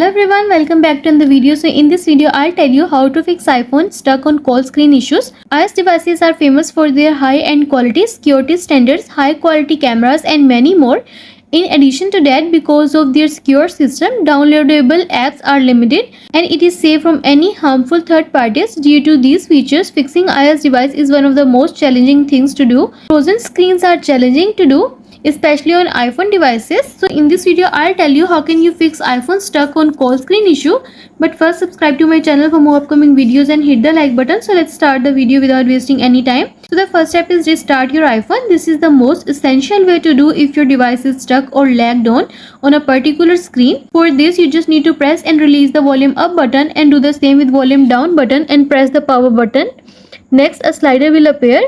Hello everyone, welcome back to the video. So in this video I'll tell you how to fix iPhone stuck on call screen issues. iOS devices are famous for their high-end quality, security standards, high quality cameras and many more. In addition to that, because of their secure system, downloadable apps are limited and it is safe from any harmful third parties. Due to these features, fixing iOS device is one of the most challenging things to do. Frozen screens are challenging to do, especially on iPhone devices. So in this video I'll tell you how can you fix iPhone stuck on call screen issue. But first, subscribe to my channel for more upcoming videos and hit the like button. So let's start the video without wasting any time. So the first step is restart your iPhone. This is the most essential way to do if your device is stuck or lagged on a particular screen. For this, you just need to press and release the volume up button and do the same with volume down button and press the power button. Next, a slider will appear.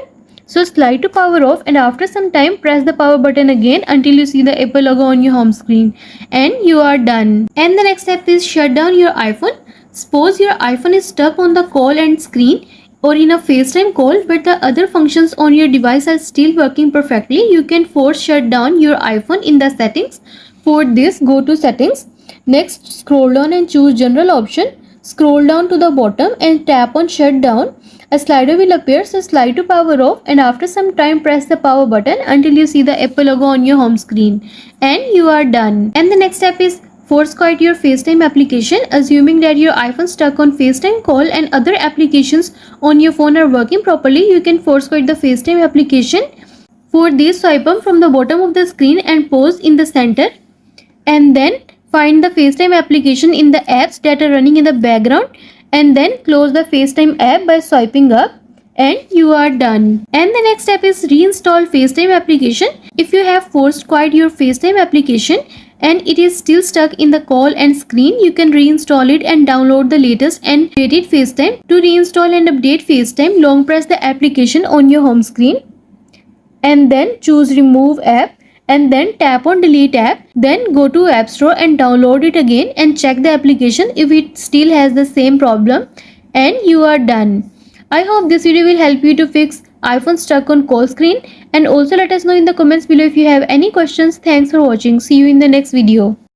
So slide to power off and after some time press the power button again until you see the Apple logo on your home screen and you are done. And the next step is shut down your iPhone. Suppose your iPhone is stuck on the call and screen or in a FaceTime call but the other functions on your device are still working perfectly. You can force shut down your iPhone in the settings. For this, go to settings. Next, scroll down and choose general option. Scroll down to the bottom and tap on shut down. A slider will appear, so slide to power off and after some time press the power button until you see the Apple logo on your home screen and you are done. And the next step is force quiet your FaceTime application. Assuming that your iPhone stuck on FaceTime call and other applications on your phone are working properly, you can force quiet the FaceTime application. For this, swipe up from the bottom of the screen and pause in the center and then find the FaceTime application in the apps that are running in the background and then close the FaceTime app by swiping up and you are done. And the next step is reinstall FaceTime application. If you have forced quiet your FaceTime application and it is still stuck in the call and screen, you can reinstall it and download the latest and updated FaceTime. To reinstall and update FaceTime, long press the application on your home screen and then choose remove app and then tap on delete app. Then go to App Store and download it again and check the application if it still has the same problem and you are done. I hope this video will help you to fix iPhone stuck on call screen and also let us know in the comments below if you have any questions. Thanks for watching. See you in the next video.